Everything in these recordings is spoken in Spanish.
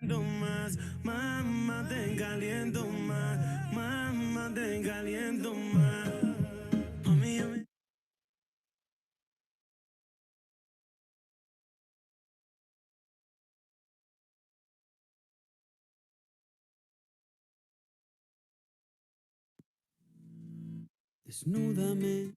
Más, mamá, te caliento más, mamá, te caliento más. Mami, desnúdame.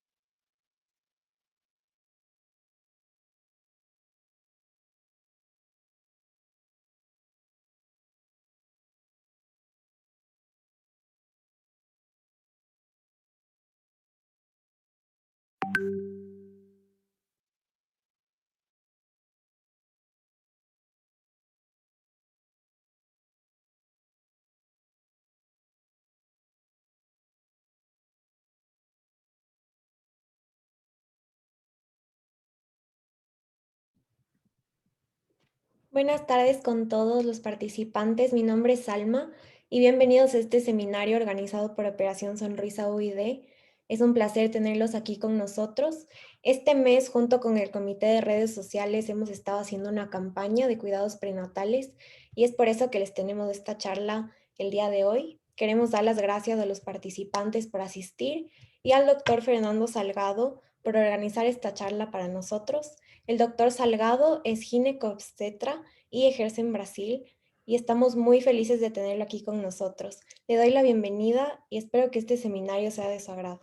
Buenas tardes con todos los participantes. Mi nombre es Salma y bienvenidos a este seminario organizado por Operación Sonrisa UID. Es un placer tenerlos aquí con nosotros. Este mes, junto con el Comité de Redes Sociales, hemos estado haciendo una campaña de cuidados prenatales y es por eso que les tenemos esta charla el día de hoy. Queremos dar las gracias a los participantes por asistir y al doctor Fernando Salgado por organizar esta charla para nosotros. El doctor Salgado es ginecobstetra y ejerce en Brasil y estamos muy felices de tenerlo aquí con nosotros. Le doy la bienvenida y espero que este seminario sea de su agrado.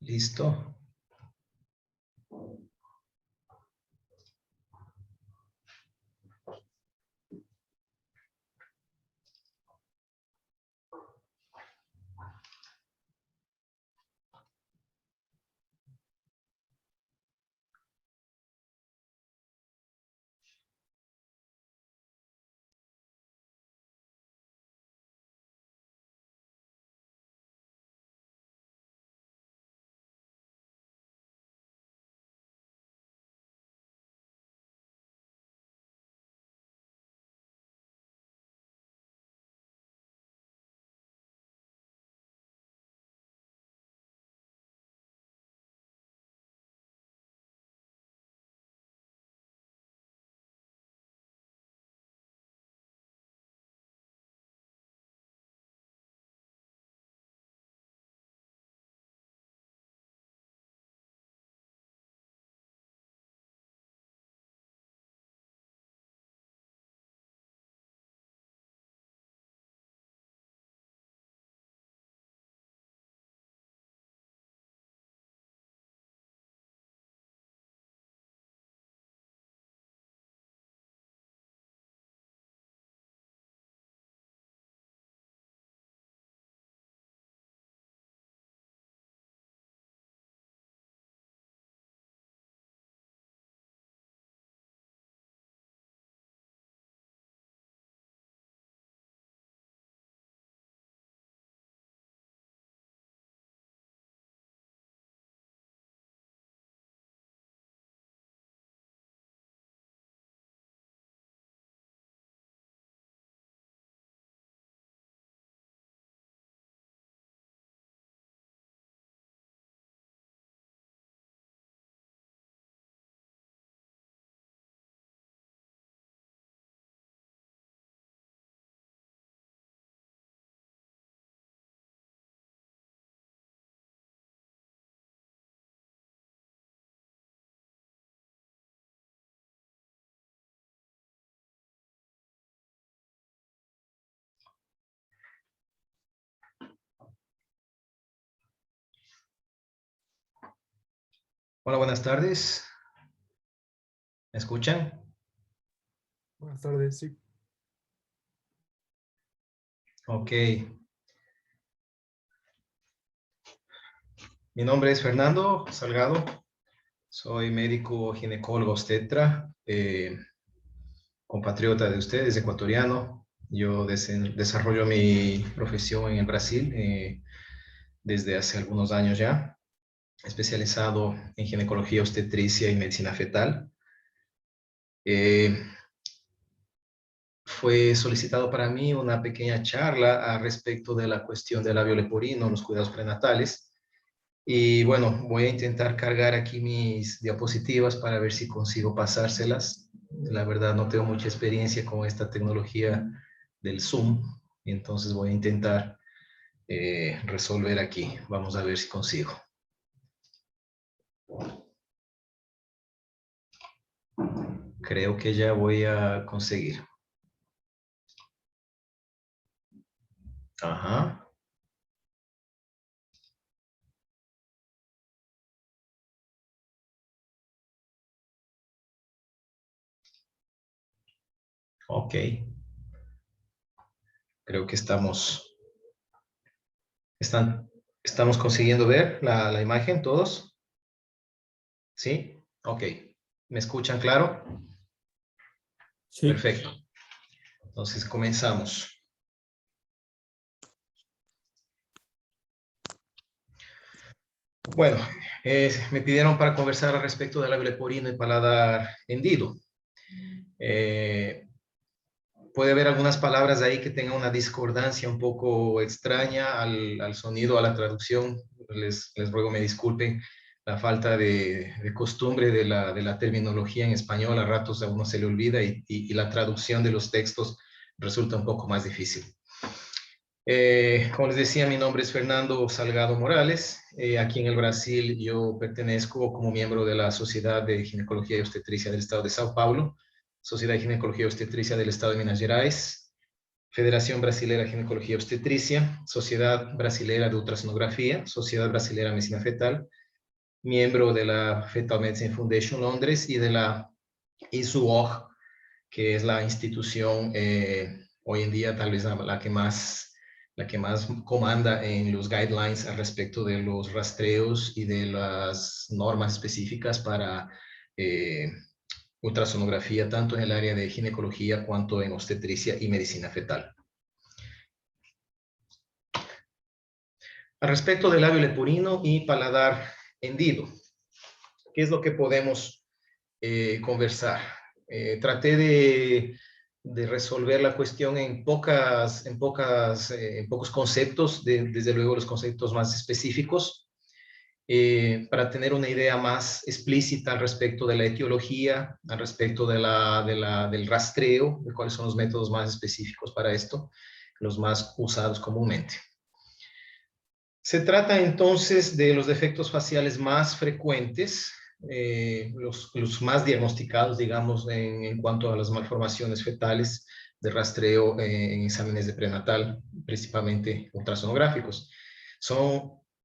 Listo. Hola, buenas tardes. ¿Me escuchan? Buenas tardes, sí. Ok. Mi nombre es Fernando Salgado. Soy médico ginecólogo obstetra, compatriota de ustedes, ecuatoriano. Yo desarrollo mi profesión en el Brasil desde hace algunos años ya, especializado en ginecología obstetricia y medicina fetal. Fue solicitado para mí una pequeña charla al respecto de la cuestión del labio leporino, los cuidados prenatales. Y bueno, voy a intentar cargar aquí mis diapositivas para ver si consigo pasárselas. La verdad no tengo mucha experiencia con esta tecnología del Zoom, entonces voy a intentar resolver aquí. Vamos a ver si consigo. Creo que ya voy a conseguir. Ajá. Ok. Creo que estamos consiguiendo ver la imagen todos. ¿Sí? Ok. ¿Me escuchan claro? Sí. Perfecto. Entonces comenzamos. Bueno, me pidieron para conversar al respecto del labio leporino y paladar hendido. Puede haber algunas palabras ahí que tengan una discordancia un poco extraña al sonido, a la traducción. Les ruego me disculpen la falta de costumbre de la terminología en español. A ratos a uno se le olvida y la traducción de los textos resulta un poco más difícil. Como les decía, mi nombre es Fernando Salgado Morales. Aquí en el Brasil yo pertenezco como miembro de la Sociedad de Ginecología y Obstetricia del Estado de Sao Paulo, Sociedad de Ginecología y Obstetricia del Estado de Minas Gerais, Federación Brasilera de Ginecología y Obstetricia, Sociedad Brasilera de Ultrasonografía, Sociedad Brasilera de Medicina Fetal, miembro de la Fetal Medicine Foundation Londres y de la ISUOG, que es la institución hoy en día tal vez la que más comanda en los guidelines al respecto de los rastreos y de las normas específicas para ultrasonografía, tanto en el área de ginecología cuanto en obstetricia y medicina fetal. Al respecto del labio leporino y paladar hendido, ¿qué es lo que podemos conversar? Traté de resolver la cuestión en pocos conceptos, desde luego los conceptos más específicos, para tener una idea más explícita al respecto de la etiología, al respecto del rastreo, de cuáles son los métodos más específicos para esto, los más usados comúnmente. Se trata entonces de los defectos faciales más frecuentes, los más diagnosticados, digamos, en cuanto a las malformaciones fetales de rastreo en exámenes de prenatal, principalmente ultrasonográficos.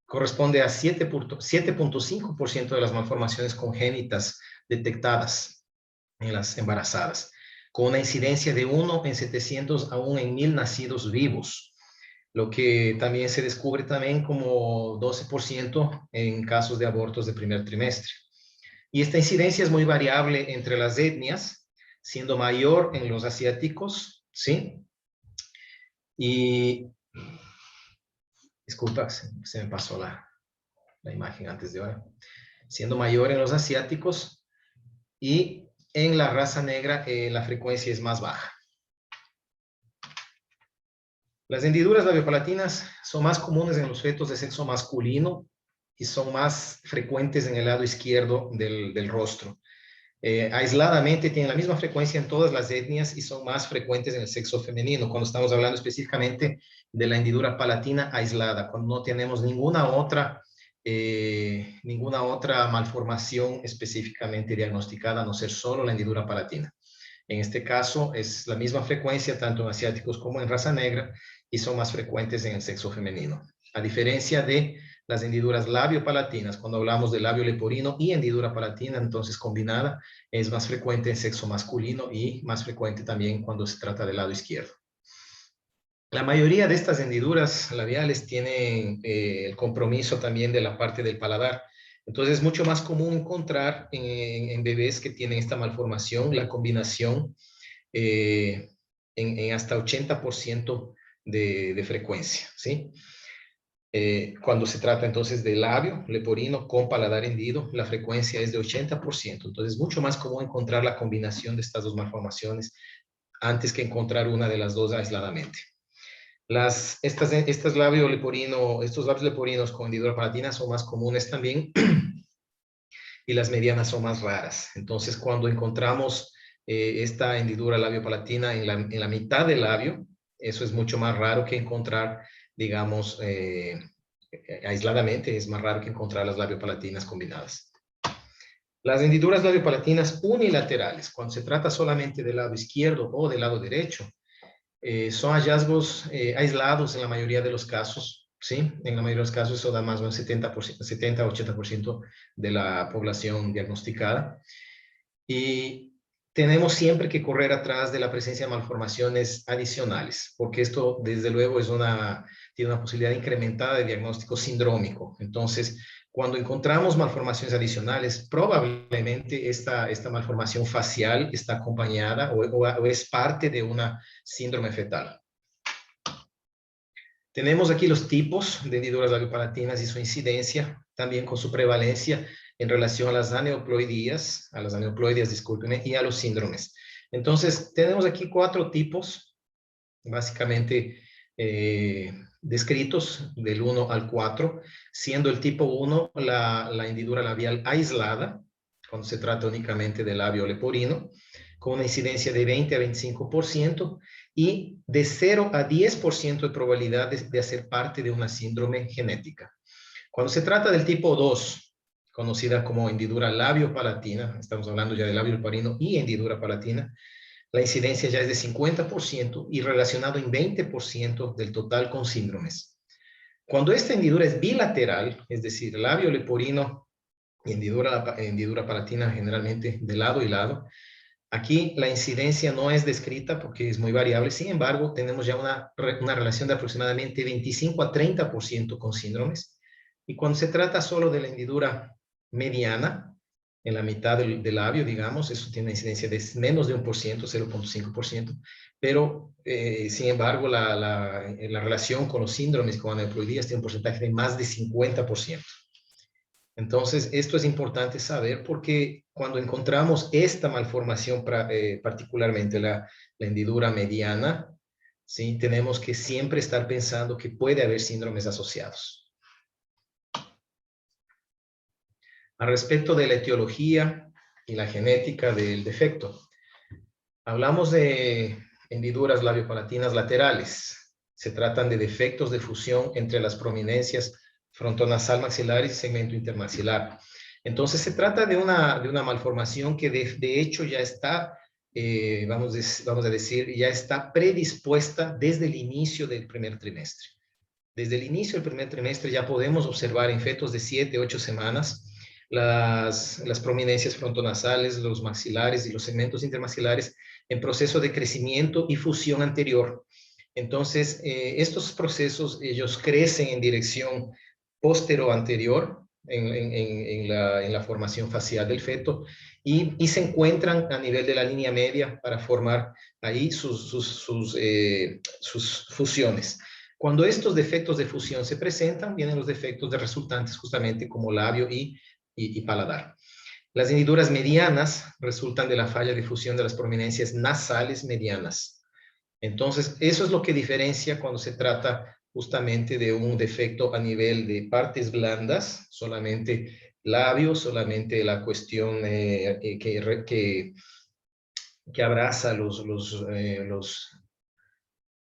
Corresponde a 7.5% de las malformaciones congénitas detectadas en las embarazadas, con una incidencia de 1 en 700 a 1 en 1000 nacidos vivos, lo que también se descubre también como 12% en casos de abortos de primer trimestre. Y esta incidencia es muy variable entre las etnias, siendo mayor en los asiáticos, ¿sí? Y, disculpa, se me pasó la imagen antes de ahora. Siendo mayor en los asiáticos y en la raza negra la frecuencia es más baja. Las hendiduras labiopalatinas son más comunes en los fetos de sexo masculino y son más frecuentes en el lado izquierdo del rostro. Aisladamente tienen la misma frecuencia en todas las etnias y son más frecuentes en el sexo femenino, cuando estamos hablando específicamente de la hendidura palatina aislada, cuando no tenemos ninguna otra malformación específicamente diagnosticada, a no ser solo la hendidura palatina. En este caso es la misma frecuencia tanto en asiáticos como en raza negra y son más frecuentes en el sexo femenino. A diferencia de las hendiduras labiopalatinas. Cuando hablamos de labio leporino y hendidura palatina, entonces combinada, es más frecuente en sexo masculino y más frecuente también cuando se trata del lado izquierdo. La mayoría de estas hendiduras labiales tienen el compromiso también de la parte del paladar. Entonces es mucho más común encontrar en bebés que tienen esta malformación la combinación en hasta 80% de frecuencia, ¿sí? Cuando se trata entonces de labio leporino con paladar hendido, la frecuencia es de 80%. Entonces es mucho más común encontrar la combinación de estas dos malformaciones antes que encontrar una de las dos aisladamente. Estos labios leporinos con hendidura palatina son más comunes también y las medianas son más raras. Entonces, cuando encontramos esta hendidura labiopalatina en la mitad del labio, eso es mucho más raro que encontrar, digamos, aisladamente, es más raro que encontrar las labiopalatinas combinadas. Las hendiduras labiopalatinas unilaterales, cuando se trata solamente del lado izquierdo o del lado derecho, son hallazgos aislados en la mayoría de los casos, ¿sí? En la mayoría de los casos eso da más o menos 70-80% de la población diagnosticada. Y tenemos siempre que correr atrás de la presencia de malformaciones adicionales, porque esto, desde luego, tiene una posibilidad incrementada de diagnóstico sindrómico. Entonces, cuando encontramos malformaciones adicionales, probablemente esta malformación facial está acompañada o es parte de una síndrome fetal. Tenemos aquí los tipos de hendiduras labiopalatinas y su incidencia, también con su prevalencia en relación a las aneuploidías, discúlpenme, y a los síndromes. Entonces, tenemos aquí 4 tipos, básicamente descritos del 1 al 4, siendo el tipo 1 la hendidura labial aislada, cuando se trata únicamente del labio leporino, con una incidencia de 20 a 25% y de 0 a 10% de probabilidad de hacer parte de una síndrome genética. Cuando se trata del tipo 2, conocida como hendidura labiopalatina, estamos hablando ya de labio leporino y hendidura palatina, la incidencia ya es de 50% y relacionado en 20% del total con síndromes. Cuando esta hendidura es bilateral, es decir, labio leporino y hendidura palatina generalmente de lado y lado, aquí la incidencia no es descrita porque es muy variable. Sin embargo, tenemos ya una relación de aproximadamente 25 a 30% con síndromes. Y cuando se trata solo de la hendidura mediana, en la mitad del labio, digamos, eso tiene una incidencia de menos de 1%, 0.5%, pero sin embargo la relación con los síndromes, con aneuploidías, tiene un porcentaje de más de 50%. Entonces, esto es importante saber porque cuando encontramos esta malformación, particularmente la hendidura mediana, ¿sí? Tenemos que siempre estar pensando que puede haber síndromes asociados. Al respecto de la etiología y la genética del defecto, hablamos de hendiduras labiopalatinas laterales. Se tratan de defectos de fusión entre las prominencias frontonasal maxilares y segmento intermaxilar. Entonces, se trata de una malformación que de hecho ya está, vamos a decir, ya está predispuesta desde el inicio del primer trimestre. Desde el inicio del primer trimestre ya podemos observar en fetos de 7, 8 semanas las prominencias frontonasales, los maxilares y los segmentos intermaxilares en proceso de crecimiento y fusión anterior. Entonces, estos procesos, ellos crecen en dirección postero-anterior en la formación facial del feto y se encuentran a nivel de la línea media para formar ahí sus fusiones. Cuando estos defectos de fusión se presentan, vienen los defectos de resultantes justamente como labio y paladar. Las hendiduras medianas resultan de la falla de fusión de las prominencias nasales medianas. Entonces, eso es lo que diferencia cuando se trata justamente de un defecto a nivel de partes blandas, solamente labios, solamente la cuestión que abraza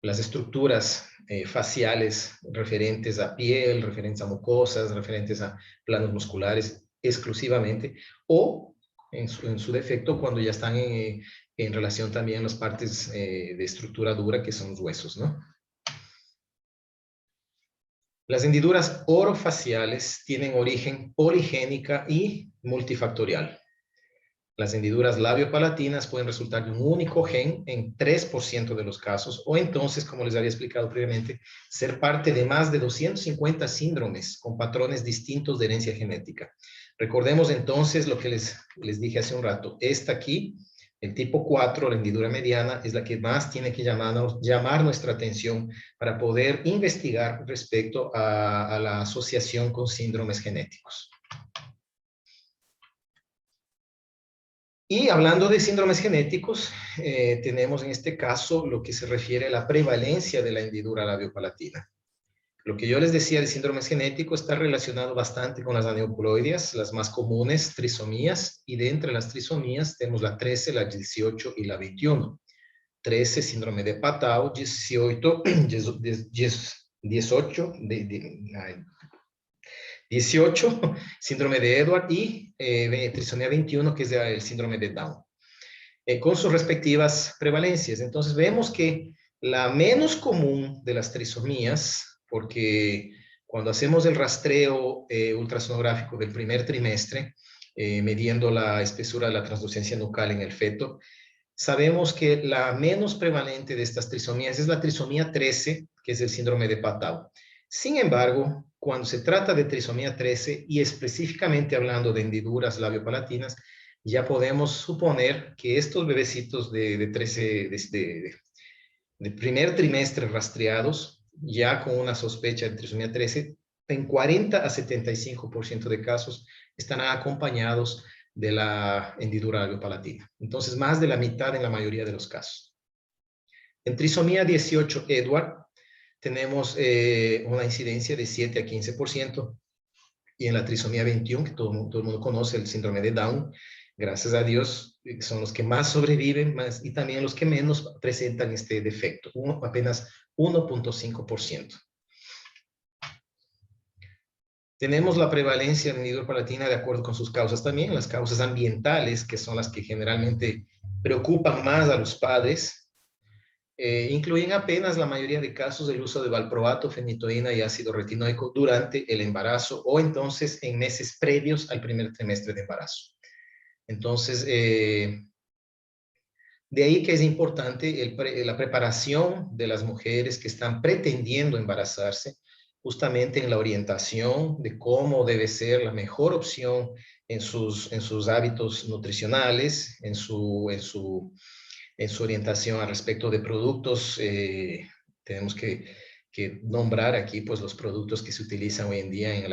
las estructuras faciales referentes a piel, referentes a mucosas, referentes a planos musculares exclusivamente, o en su defecto cuando ya están en relación también a las partes de estructura dura que son los huesos, ¿no? Las hendiduras orofaciales tienen origen poligénica y multifactorial. Las hendiduras labiopalatinas pueden resultar de un único gen en 3% de los casos, o entonces, como les había explicado previamente, ser parte de más de 250 síndromes con patrones distintos de herencia genética. Recordemos entonces lo que les dije hace un rato. Esta aquí, el tipo 4, la hendidura mediana, es la que más tiene que llamar nuestra atención para poder investigar respecto a la asociación con síndromes genéticos. Y hablando de síndromes genéticos, tenemos en este caso lo que se refiere a la prevalencia de la hendidura labiopalatina. Lo que yo les decía de síndromes genéticos está relacionado bastante con las aneuploideas, las más comunes, trisomías, y de entre las trisomías tenemos la 13, la 18 y la 21. 13, síndrome de Patau, 18, 18, síndrome de Edward, y trisomía 21, que es el síndrome de Down, con sus respectivas prevalencias. Entonces vemos que la menos común de las trisomías, porque cuando hacemos el rastreo ultrasonográfico del primer trimestre, midiendo la espesura de la translucencia nucal en el feto, sabemos que la menos prevalente de estas trisomías es la trisomía 13, que es el síndrome de Patau. Sin embargo, cuando se trata de trisomía 13 y específicamente hablando de hendiduras labiopalatinas, ya podemos suponer que estos bebecitos de primer trimestre rastreados, ya con una sospecha de trisomía 13, en 40 a 75% de casos estarán acompañados de la hendidura labiopalatina. Entonces, más de la mitad en la mayoría de los casos. En trisomía 18 Edward, tenemos una incidencia de 7 a 15%, y en la trisomía 21, que todo el mundo conoce, el síndrome de Down, gracias a Dios, son los que más sobreviven y también los que menos presentan este defecto, apenas 1.5%. Tenemos la prevalencia de hendidura palatina de acuerdo con sus causas también, las causas ambientales, que son las que generalmente preocupan más a los padres. Incluyen apenas la mayoría de casos el uso de valproato, fenitoína y ácido retinoico durante el embarazo o entonces en meses previos al primer trimestre de embarazo. Entonces, de ahí que es importante la preparación de las mujeres que están pretendiendo embarazarse, justamente en la orientación de cómo debe ser la mejor opción en sus hábitos nutricionales, en su orientación al respecto de productos. Tenemos que nombrar aquí pues los productos que se utilizan hoy en día en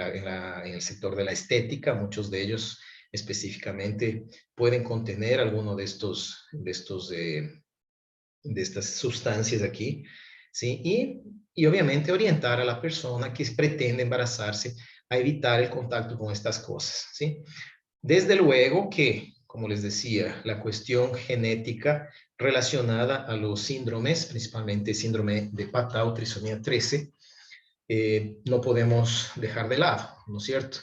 el sector de la estética. Muchos de ellos específicamente pueden contener alguno de estas sustancias aquí, ¿sí? Y obviamente orientar a la persona que pretende embarazarse a evitar el contacto con estas cosas, ¿sí? Desde luego que, como les decía, la cuestión genética relacionada a los síndromes, principalmente síndrome de Patau, trisomía 13, no podemos dejar de lado, ¿no es cierto?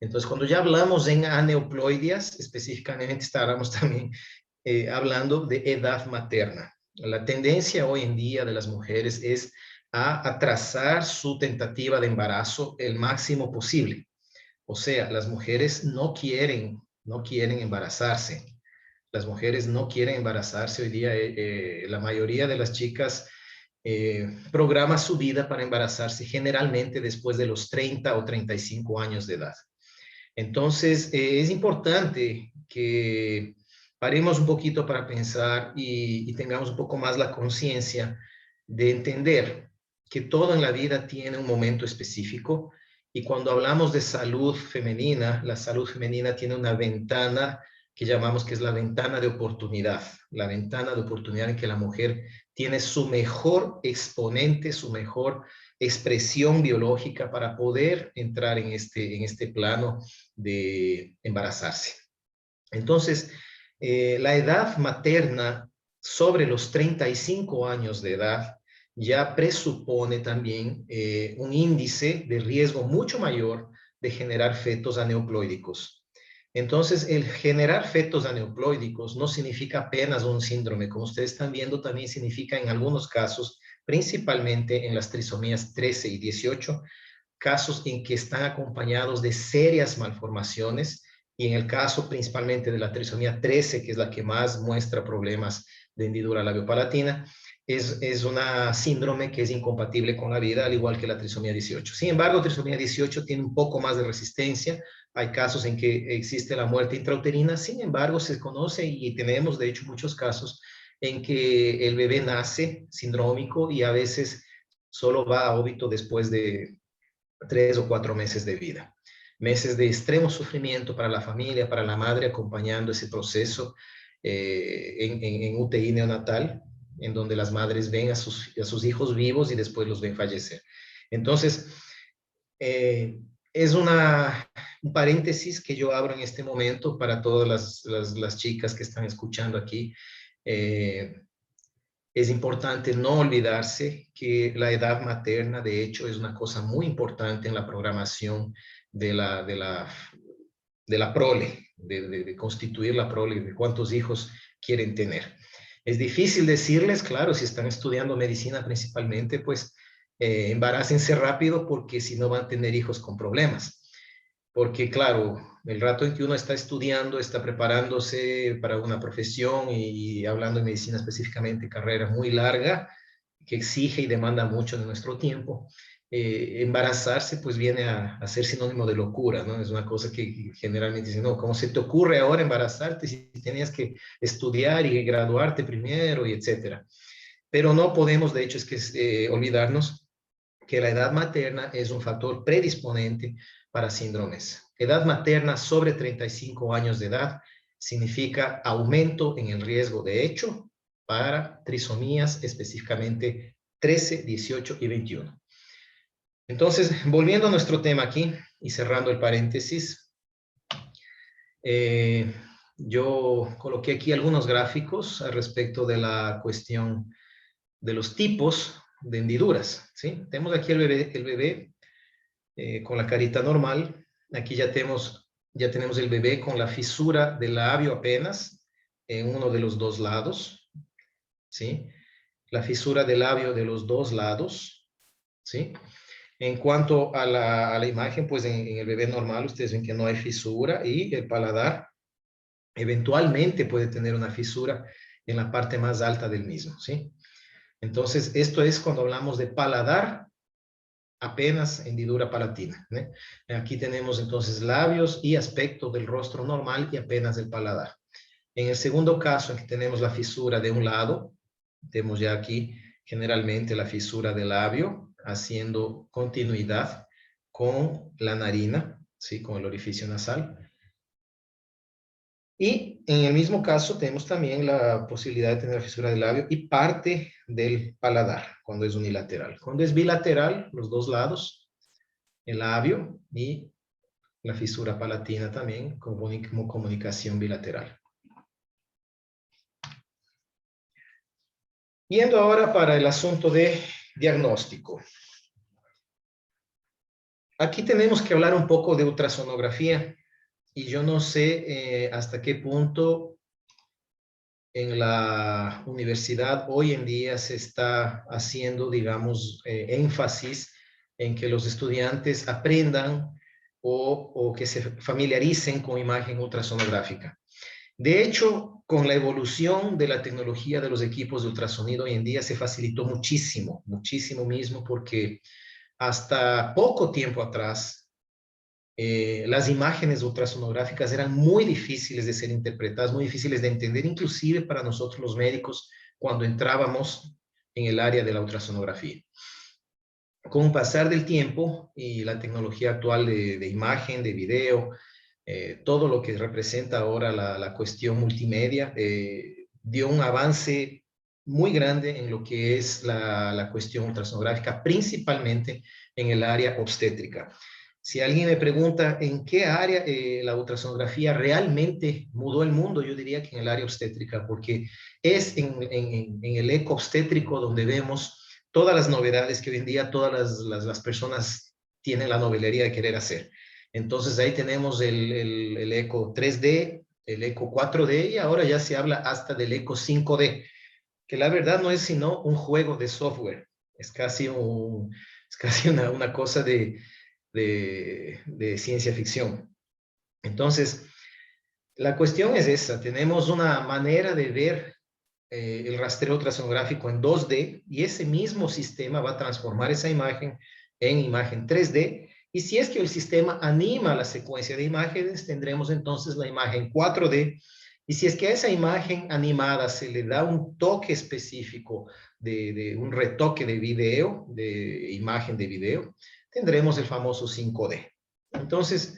Entonces, cuando ya hablamos en aneuploideas, específicamente estábamos también hablando de edad materna. La tendencia hoy en día de las mujeres es a atrasar su tentativa de embarazo el máximo posible. O sea, las mujeres no quieren embarazarse. Las mujeres no quieren embarazarse hoy día. La mayoría de las chicas programa su vida para embarazarse generalmente después de los 30 o 35 años de edad. Entonces, es importante que paremos un poquito para pensar y tengamos un poco más la conciencia de entender que todo en la vida tiene un momento específico. Y cuando hablamos de salud femenina, la salud femenina tiene una ventana que llamamos que es la ventana de oportunidad. La ventana de oportunidad en que la mujer tiene su mejor exponente, su mejor expresión biológica para poder entrar en este plano de embarazarse. Entonces, la edad materna sobre los 35 años de edad ya presupone también un índice de riesgo mucho mayor de generar fetos aneuploídicos. Entonces, el generar fetos aneuploídicos no significa apenas un síndrome, como ustedes están viendo, también significa en algunos casos, principalmente en las trisomías 13 y 18, casos en que están acompañados de serias malformaciones, y en el caso principalmente de la trisomía 13, que es la que más muestra problemas de hendidura labiopalatina, es una síndrome que es incompatible con la vida, al igual que la trisomía 18. Sin embargo, trisomía 18 tiene un poco más de resistencia. Hay casos en que existe la muerte intrauterina. Sin embargo, se conoce y tenemos, de hecho, muchos casos en que el bebé nace sindrómico y a veces solo va a óbito después de 3 o 4 meses de vida. Meses de extremo sufrimiento para la familia, para la madre, acompañando ese proceso en UTI neonatal, en donde las madres ven a sus hijos vivos y después los ven fallecer. Entonces, es un paréntesis que yo abro en este momento para todas las chicas que están escuchando aquí. Es importante no olvidarse que la edad materna, de hecho, es una cosa muy importante en la programación de la prole, de constituir la prole, de cuántos hijos quieren tener. Es difícil decirles, claro, si están estudiando medicina principalmente, pues embarácense rápido, porque si no van a tener hijos con problemas. Porque claro, el rato en que uno está estudiando, está preparándose para una profesión y hablando de medicina específicamente, carrera muy larga, que exige y demanda mucho de nuestro tiempo, embarazarse pues viene a ser sinónimo de locura, ¿no? Es una cosa que generalmente dicen, no, ¿cómo se te ocurre ahora embarazarte si tenías que estudiar y graduarte primero y etcétera? Pero no podemos, de hecho, olvidarnos que la edad materna es un factor predisponente para síndromes. Edad materna sobre 35 años de edad significa aumento en el riesgo, de hecho, para trisomías, específicamente 13, 18 y 21. Entonces, volviendo a nuestro tema aquí y cerrando el paréntesis, yo coloqué aquí algunos gráficos al respecto de la cuestión de los tipos de hendiduras, ¿sí? Tenemos aquí el bebé con la carita normal. Aquí ya tenemos el bebé con la fisura del labio apenas en uno de los dos lados, ¿sí? La fisura del labio de los dos lados, ¿sí? En cuanto a la imagen, pues en el bebé normal ustedes ven que no hay fisura, y el paladar eventualmente puede tener una fisura en la parte más alta del mismo, ¿sí? Entonces, esto es cuando hablamos de paladar, apenas hendidura palatina, ¿eh? Aquí tenemos entonces labios y aspecto del rostro normal y apenas el paladar. En el segundo caso, en que tenemos la fisura de un lado, tenemos ya aquí generalmente la fisura del labio, haciendo continuidad con la narina, ¿sí? Con el orificio nasal. Y en el mismo caso tenemos también la posibilidad de tener fisura del labio y parte del paladar, cuando es unilateral. Cuando es bilateral, los dos lados, el labio y la fisura palatina también, como comunicación bilateral. Yendo ahora para el asunto de diagnóstico. Aquí tenemos que hablar un poco de ultrasonografía, y yo no sé hasta qué punto en la universidad hoy en día se está haciendo, digamos, énfasis en que los estudiantes aprendan o que se familiaricen con imagen ultrasonográfica. De hecho, con la evolución de la tecnología de los equipos de ultrasonido hoy en día se facilitó muchísimo, muchísimo mismo, porque hasta poco tiempo atrás las imágenes ultrasonográficas eran muy difíciles de ser interpretadas, muy difíciles de entender, inclusive para nosotros los médicos cuando entrábamos en el área de la ultrasonografía. Con pasar del tiempo y la tecnología actual de imagen, de video, todo lo que representa ahora la cuestión multimedia, dio un avance muy grande en lo que es la cuestión ultrasonográfica, principalmente en el área obstétrica. Si alguien me pregunta en qué área la ultrasonografía realmente mudó el mundo, yo diría que en el área obstétrica, porque es en el eco obstétrico donde vemos todas las novedades que hoy en día todas las personas tienen la novelería de querer hacer. Entonces ahí tenemos el eco 3D, el eco 4D, y ahora ya se habla hasta del eco 5D, que la verdad no es sino un juego de software. Es casi una cosa de de ciencia ficción. Entonces, la cuestión es esa. Tenemos una manera de ver el rastreo ultrasonográfico en 2D y ese mismo sistema va a transformar esa imagen en imagen 3D. Y si es que el sistema anima la secuencia de imágenes, tendremos entonces la imagen 4D. Y si es que a esa imagen animada se le da un toque específico de un retoque de video, de imagen de video, tendremos el famoso 5D. Entonces,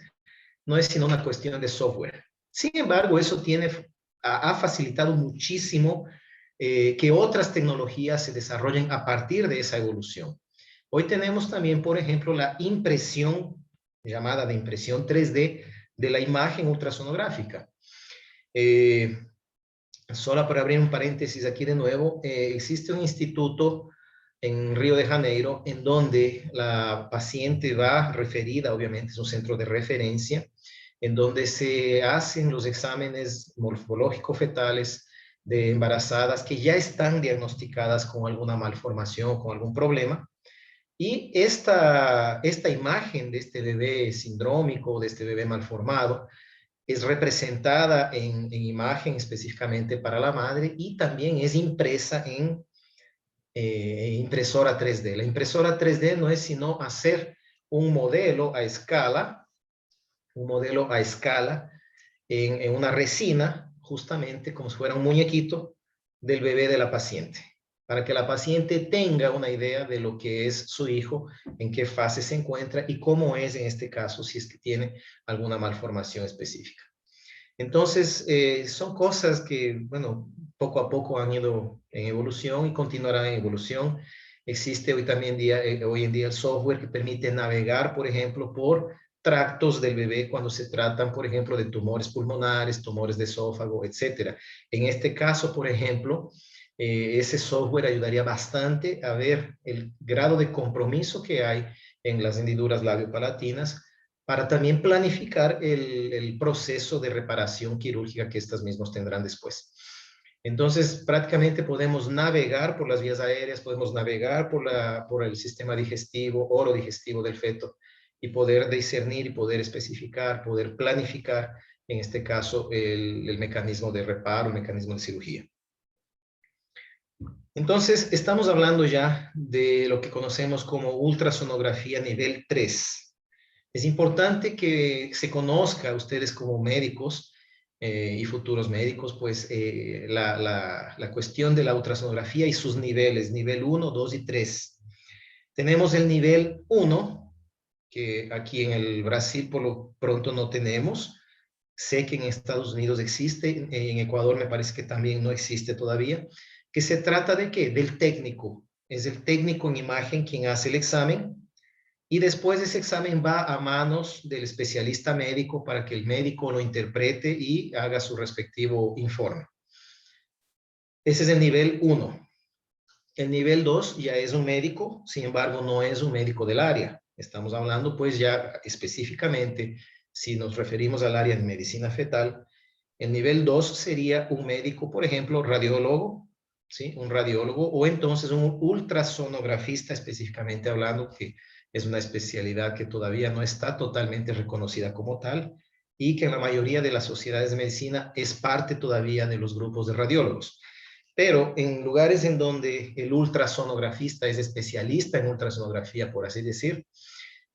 no es sino una cuestión de software. Sin embargo, eso ha facilitado muchísimo que otras tecnologías se desarrollen a partir de esa evolución. Hoy tenemos también, por ejemplo, la impresión, llamada de impresión 3D, de la imagen ultrasonográfica. Solo para abrir un paréntesis aquí de nuevo, existe un instituto en Río de Janeiro en donde la paciente va referida, obviamente es un centro de referencia, en donde se hacen los exámenes morfológicos fetales de embarazadas que ya están diagnosticadas con alguna malformación, con algún problema. Y esta imagen de este bebé sindrómico, de este bebé malformado, es representada en imagen específicamente para la madre y también es impresa en impresora 3D. La impresora 3D no es sino hacer un modelo a escala en una resina, justamente como si fuera un muñequito del bebé de la paciente, para que la paciente tenga una idea de lo que es su hijo, en qué fase se encuentra y cómo es en este caso si es que tiene alguna malformación específica. Entonces, son cosas que, bueno, poco a poco han ido en evolución y continuarán en evolución. Existe hoy en día el software que permite navegar, por ejemplo, por tractos del bebé cuando se tratan, por ejemplo, de tumores pulmonares, tumores de esófago, etcétera. En este caso, por ejemplo, ese software ayudaría bastante a ver el grado de compromiso que hay en las hendiduras labiopalatinas para también planificar el proceso de reparación quirúrgica que estas mismas tendrán después. Entonces, prácticamente podemos navegar por las vías aéreas, podemos navegar por el sistema digestivo, orodigestivo del feto, y poder discernir y poder especificar, poder planificar, en este caso, el mecanismo de reparo, el mecanismo de cirugía. Entonces, estamos hablando ya de lo que conocemos como ultrasonografía nivel 3. Es importante que se conozca ustedes como médicos y futuros médicos, pues la cuestión de la ultrasonografía y sus niveles, nivel 1, 2 y 3. Tenemos el nivel 1, que aquí en el Brasil por lo pronto no tenemos. Sé que en Estados Unidos existe, en Ecuador me parece que también no existe todavía, que se trata de ¿qué? Del técnico. Es el técnico en imagen quien hace el examen y después ese examen va a manos del especialista médico para que el médico lo interprete y haga su respectivo informe. Ese es el nivel 1. El nivel 2 ya es un médico, sin embargo no es un médico del área. Estamos hablando pues ya específicamente, si nos referimos al área de medicina fetal, el nivel 2 sería un médico, por ejemplo, radiólogo, ¿sí? Un radiólogo, o entonces un ultrasonografista específicamente hablando, que es una especialidad que todavía no está totalmente reconocida como tal y que en la mayoría de las sociedades de medicina es parte todavía de los grupos de radiólogos. Pero en lugares en donde el ultrasonografista es especialista en ultrasonografía, por así decir,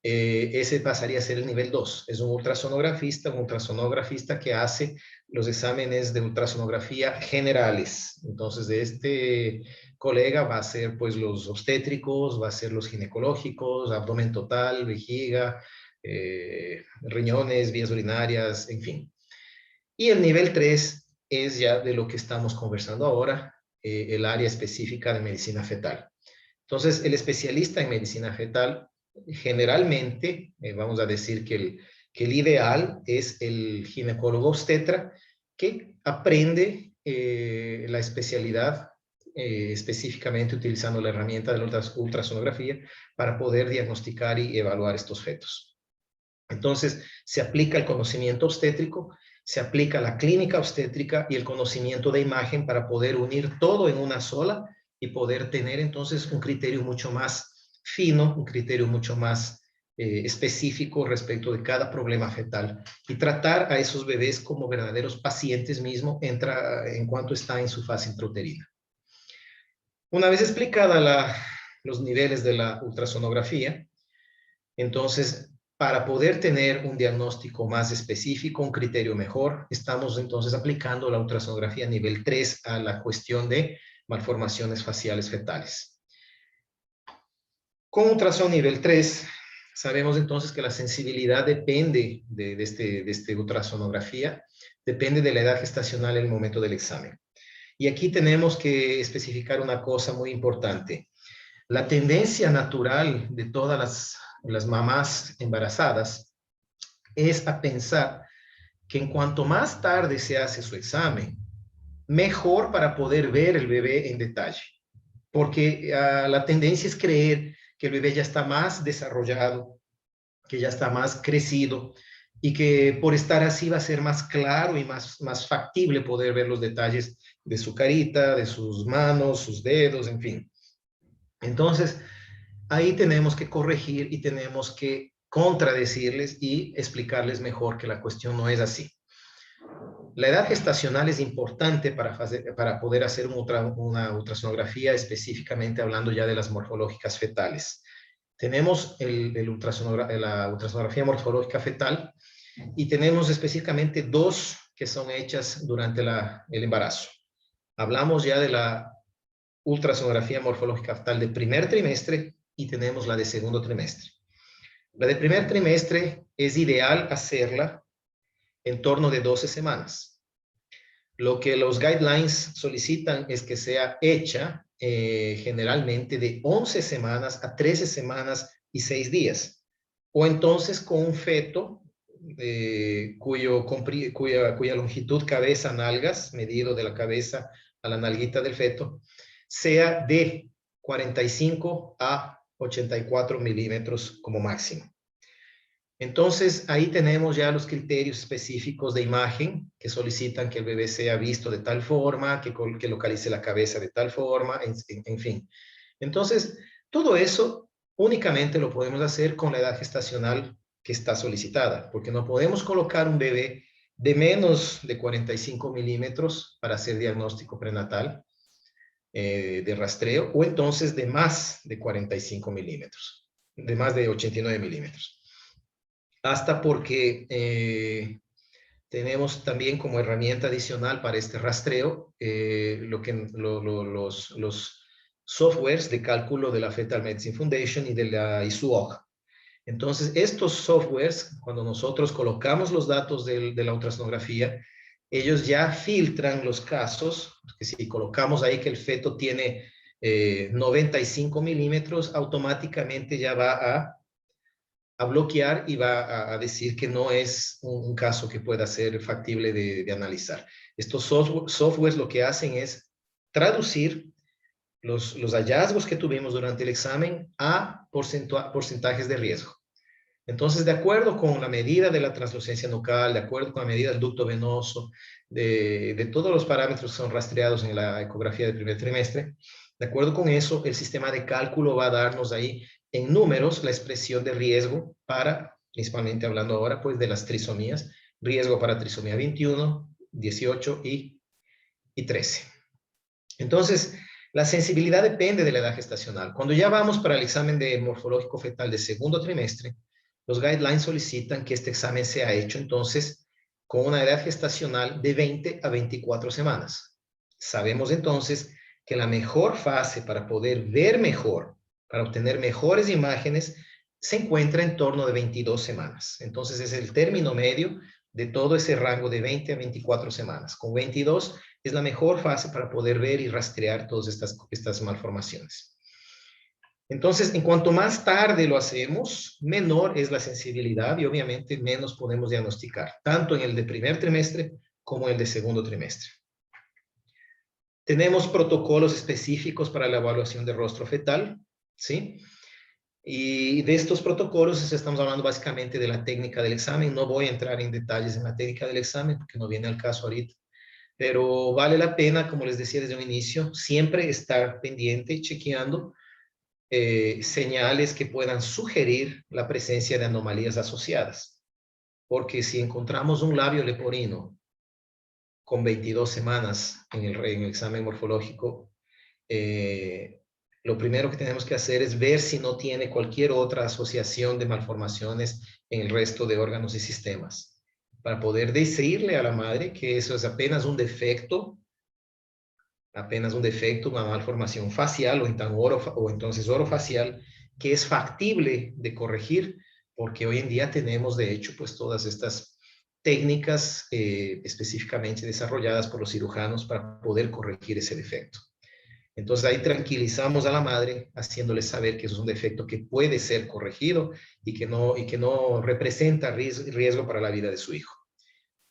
ese pasaría a ser el nivel 2. Es un ultrasonografista que hace los exámenes de ultrasonografía generales. Entonces, de este colega va a ser pues los obstétricos, va a ser los ginecológicos, abdomen total, vejiga, riñones, vías urinarias, en fin. Y el nivel 3 es ya de lo que estamos conversando ahora, el área específica de medicina fetal. Entonces, el especialista en medicina fetal generalmente, vamos a decir que el ideal es el ginecólogo obstetra que aprende la especialidad específicamente utilizando la herramienta de la ultrasonografía para poder diagnosticar y evaluar estos fetos. Entonces, se aplica el conocimiento obstétrico, se aplica la clínica obstétrica y el conocimiento de imagen para poder unir todo en una sola y poder tener entonces un criterio mucho más fino, un criterio mucho más específico respecto de cada problema fetal y tratar a esos bebés como verdaderos pacientes mismo en cuanto está en su fase intrauterina. Una vez explicada los niveles de la ultrasonografía, entonces, para poder tener un diagnóstico más específico, un criterio mejor, estamos entonces aplicando la ultrasonografía nivel 3 a la cuestión de malformaciones faciales fetales. Con ultrasonido nivel 3, sabemos entonces que la sensibilidad depende de este ultrasonografía, depende de la edad gestacional en el momento del examen. Y aquí tenemos que especificar una cosa muy importante. La tendencia natural de todas las mamás embarazadas es a pensar que en cuanto más tarde se hace su examen, mejor para poder ver el bebé en detalle. Porque la tendencia es creer que el bebé ya está más desarrollado, que ya está más crecido y que por estar así va a ser más claro y más factible poder ver los detalles de su carita, de sus manos, sus dedos, en fin. Entonces, ahí tenemos que corregir y tenemos que contradecirles y explicarles mejor que la cuestión no es así. La edad gestacional es importante para poder hacer una ultrasonografía, específicamente hablando ya de las morfológicas fetales. Tenemos la ultrasonografía morfológica fetal y tenemos específicamente dos que son hechas durante el embarazo. Hablamos ya de la ultrasonografía morfológica fetal de primer trimestre y tenemos la de segundo trimestre. La de primer trimestre es ideal hacerla en torno de 12 semanas. Lo que los guidelines solicitan es que sea hecha generalmente de 11 semanas a 13 semanas y 6 días. O entonces con un feto cuya longitud cabeza-nalgas, medido de la cabeza a la nalguita del feto, sea de 45 a 84 milímetros como máximo. Entonces, ahí tenemos ya los criterios específicos de imagen que solicitan que el bebé sea visto de tal forma, que localice la cabeza de tal forma, en fin. Entonces, todo eso únicamente lo podemos hacer con la edad gestacional que está solicitada, porque no podemos colocar un bebé de menos de 45 milímetros para hacer diagnóstico prenatal de rastreo, o entonces de más de 45 milímetros, de más de 89 milímetros. Hasta porque tenemos también como herramienta adicional para este rastreo los softwares de cálculo de la Fetal Medicine Foundation y de la ISUOG. Entonces, estos softwares, cuando nosotros colocamos los datos de la ultrasonografía, ellos ya filtran los casos, que si colocamos ahí que el feto tiene 95 milímetros, automáticamente ya va a bloquear y va a decir que no es un caso que pueda ser factible de analizar. Estos softwares lo que hacen es traducir los hallazgos que tuvimos durante el examen a porcentajes de riesgo. Entonces, de acuerdo con la medida de la translucencia nucal, de acuerdo con la medida del ducto venoso, de todos los parámetros que son rastreados en la ecografía del primer trimestre, de acuerdo con eso, el sistema de cálculo va a darnos ahí en números la expresión de riesgo para, principalmente hablando ahora, pues de las trisomías, riesgo para trisomía 21, 18 y 13. Entonces, la sensibilidad depende de la edad gestacional. Cuando ya vamos para el examen de morfológico fetal de segundo trimestre, los guidelines solicitan que este examen sea hecho entonces con una edad gestacional de 20 a 24 semanas. Sabemos entonces que la mejor fase para poder ver mejor, para obtener mejores imágenes, se encuentra en torno de 22 semanas. Entonces es el término medio de todo ese rango de 20 a 24 semanas. Con 22 es la mejor fase para poder ver y rastrear todas estas malformaciones. Entonces, en cuanto más tarde lo hacemos, menor es la sensibilidad y obviamente menos podemos diagnosticar, tanto en el de primer trimestre como en el de segundo trimestre. Tenemos protocolos específicos para la evaluación de rostro fetal, ¿sí? Y de estos protocolos estamos hablando básicamente de la técnica del examen. No voy a entrar en detalles en la técnica del examen porque no viene al caso ahorita. Pero vale la pena, como les decía desde un inicio, siempre estar pendiente y chequeando señales que puedan sugerir la presencia de anomalías asociadas. Porque si encontramos un labio leporino con 22 semanas en el examen morfológico, lo primero que tenemos que hacer es ver si no tiene cualquier otra asociación de malformaciones en el resto de órganos y sistemas, para poder decirle a la madre que eso es apenas un defecto, una malformación facial o entonces orofacial, que es factible de corregir, porque hoy en día tenemos, de hecho, pues todas estas técnicas específicamente desarrolladas por los cirujanos para poder corregir ese defecto. Entonces ahí tranquilizamos a la madre haciéndole saber que eso es un defecto que puede ser corregido y que no representa riesgo para la vida de su hijo.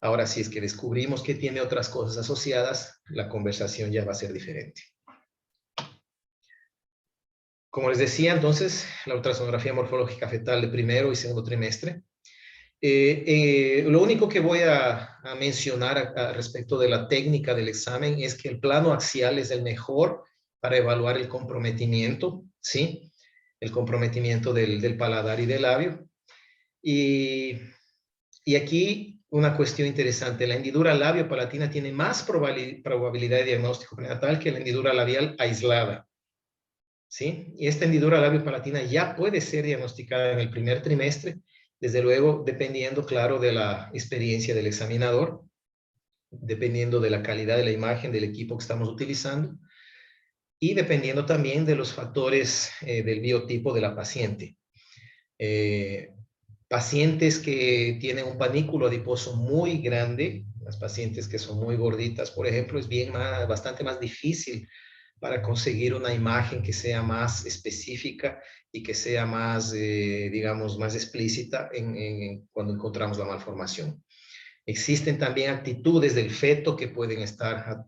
Ahora, si es que descubrimos que tiene otras cosas asociadas, la conversación ya va a ser diferente. Como les decía, entonces, la ultrasonografía morfológica fetal de primero y segundo trimestre. Lo único que voy a mencionar respecto de la técnica del examen es que el plano axial es el mejor para evaluar el comprometimiento, ¿sí? El comprometimiento del paladar y del labio. Y aquí una cuestión interesante, la hendidura labio-palatina tiene más probabilidad de diagnóstico prenatal que la hendidura labial aislada, ¿sí? Y esta hendidura labio-palatina ya puede ser diagnosticada en el primer trimestre, desde luego dependiendo, claro, de la experiencia del examinador, dependiendo de la calidad de la imagen del equipo que estamos utilizando y dependiendo también de los factores del biotipo de la paciente. Pacientes que tienen un panículo adiposo muy grande, las pacientes que son muy gorditas, por ejemplo, es bastante más difícil para conseguir una imagen que sea más específica y que sea más, digamos, más explícita cuando encontramos la malformación. Existen también actitudes del feto que pueden estar,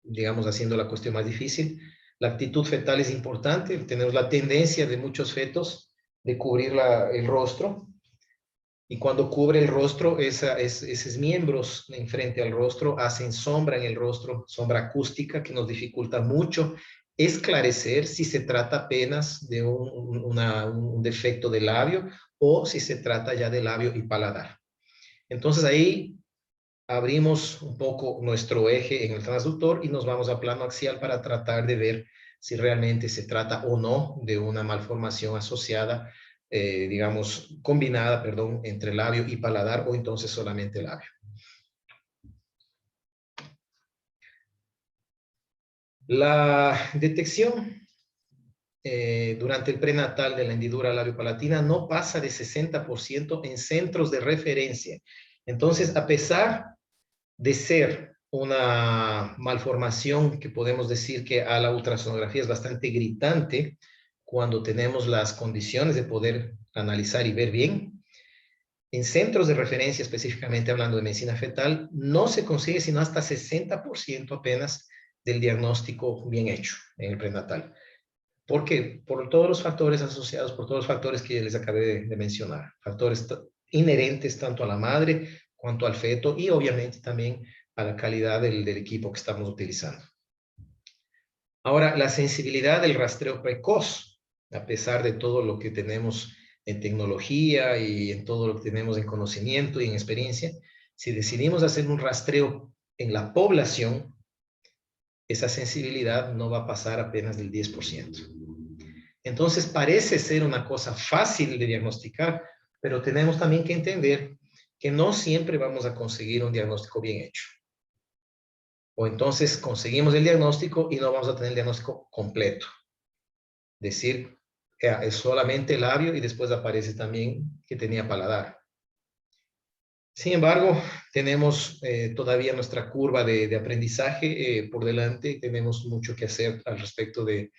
digamos, haciendo la cuestión más difícil. La actitud fetal es importante. Tenemos la tendencia de muchos fetos de cubrir el rostro. Y cuando cubre el rostro, esos miembros en frente al rostro hacen sombra en el rostro, sombra acústica que nos dificulta mucho esclarecer si se trata apenas de un defecto de labio o si se trata ya de labio y paladar. Entonces ahí abrimos un poco nuestro eje en el transductor y nos vamos a plano axial para tratar de ver si realmente se trata o no de una malformación asociada, digamos, combinada, perdón, entre labio y paladar o entonces solamente labio. La detección durante el prenatal de la hendidura labio-palatina no pasa de 60% en centros de referencia. Entonces, a pesar de ser una malformación que podemos decir que a la ultrasonografía es bastante gritante, cuando tenemos las condiciones de poder analizar y ver bien, en centros de referencia, específicamente hablando de medicina fetal, no se consigue sino hasta 60% apenas del diagnóstico bien hecho en el prenatal. ¿Por qué? Por todos los factores asociados, por todos los factores que les acabé de mencionar. Factores inherentes tanto a la madre cuanto al feto y obviamente también a la calidad del equipo que estamos utilizando. Ahora, la sensibilidad del rastreo precoz, a pesar de todo lo que tenemos en tecnología y en todo lo que tenemos en conocimiento y en experiencia, si decidimos hacer un rastreo en la población, esa sensibilidad no va a pasar apenas del 10%. Entonces parece ser una cosa fácil de diagnosticar, pero tenemos también que entender que no siempre vamos a conseguir un diagnóstico bien hecho. O entonces conseguimos el diagnóstico y no vamos a tener el diagnóstico completo. Es decir, es solamente labio y después aparece también que tenía paladar. Sin embargo, tenemos todavía nuestra curva de aprendizaje por delante. Tenemos mucho que hacer al respecto de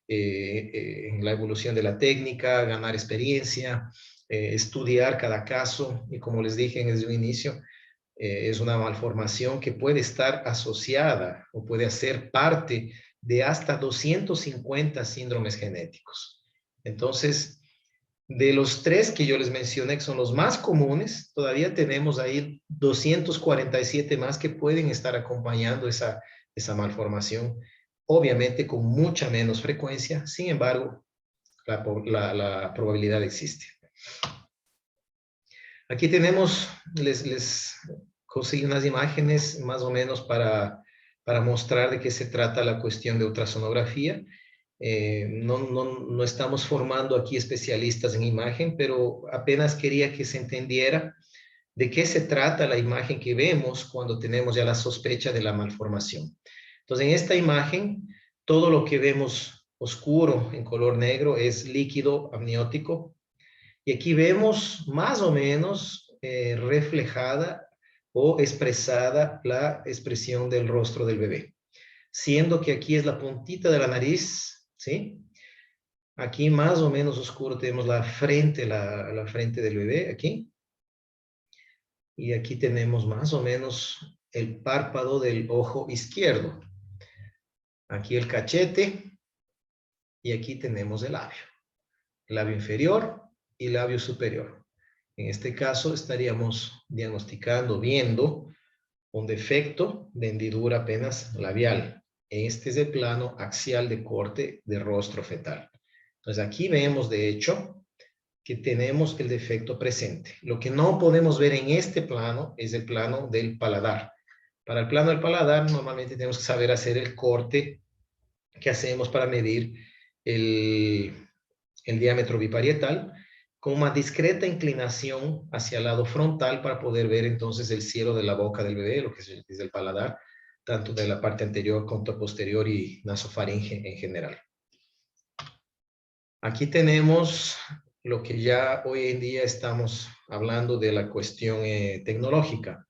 en la evolución de la técnica, ganar experiencia, estudiar cada caso. Y como les dije desde un inicio, es una malformación que puede estar asociada o puede hacer parte de hasta 250 síndromes genéticos. Entonces, de los 3 que yo les mencioné, que son los más comunes, todavía tenemos ahí 247 más que pueden estar acompañando esa malformación obviamente con mucha menos frecuencia, sin embargo, la probabilidad existe. Aquí tenemos, les conseguí unas imágenes más o menos para mostrar de qué se trata la cuestión de ultrasonografía. No estamos formando aquí especialistas en imagen, pero apenas quería que se entendiera de qué se trata la imagen que vemos cuando tenemos ya la sospecha de la malformación. Entonces, en esta imagen, todo lo que vemos oscuro en color negro es líquido amniótico. Y aquí vemos más o menos reflejada o expresada la expresión del rostro del bebé. Siendo que aquí es la puntita de la nariz, ¿sí? Aquí más o menos oscuro tenemos la frente del bebé, aquí. Y aquí tenemos más o menos el párpado del ojo izquierdo. Aquí el cachete y aquí tenemos el labio inferior y labio superior. En este caso estaríamos diagnosticando, viendo un defecto de hendidura apenas labial. Este es el plano axial de corte de rostro fetal. Entonces aquí vemos de hecho que tenemos el defecto presente. Lo que no podemos ver en este plano es el plano del paladar. Para el plano del paladar normalmente tenemos que saber hacer el corte que hacemos para medir el diámetro biparietal con una discreta inclinación hacia el lado frontal para poder ver entonces el cielo de la boca del bebé, lo que es el paladar, tanto de la parte anterior, contra posterior y nasofaringe en general. Aquí tenemos lo que ya hoy en día estamos hablando de la cuestión tecnológica.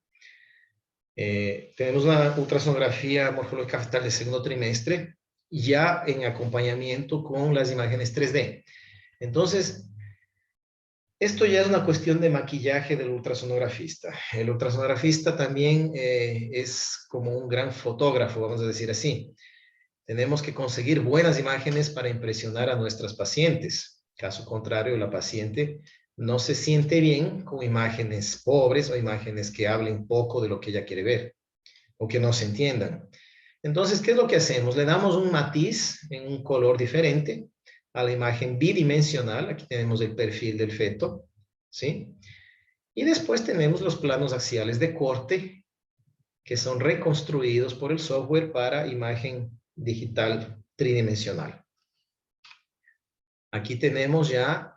Tenemos una ultrasonografía morfológica fetal de segundo trimestre, ya en acompañamiento con las imágenes 3D. Entonces, esto ya es una cuestión de maquillaje del ultrasonografista. El ultrasonografista también es como un gran fotógrafo, vamos a decir así. Tenemos que conseguir buenas imágenes para impresionar a nuestras pacientes. Caso contrario, la paciente no se siente bien con imágenes pobres o imágenes que hablen poco de lo que ella quiere ver o que no se entiendan. Entonces, ¿qué es lo que hacemos? Le damos un matiz en un color diferente a la imagen bidimensional. Aquí tenemos el perfil del feto, ¿sí? Y después tenemos los planos axiales de corte que son reconstruidos por el software para imagen digital tridimensional. Aquí tenemos ya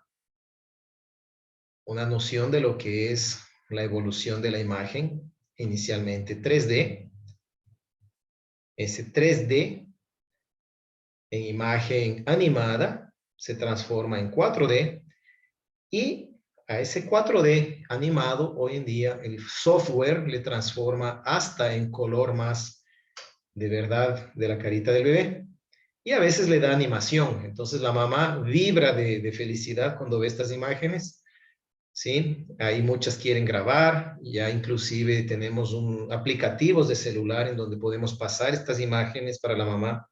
una noción de lo que es la evolución de la imagen, inicialmente 3D. Ese 3D en imagen animada se transforma en 4D y a ese 4D animado hoy en día el software le transforma hasta en color más de verdad de la carita del bebé y a veces le da animación. Entonces la mamá vibra de felicidad cuando ve estas imágenes, ¿sí? Ahí muchas quieren grabar, ya inclusive tenemos aplicativos de celular en donde podemos pasar estas imágenes para la mamá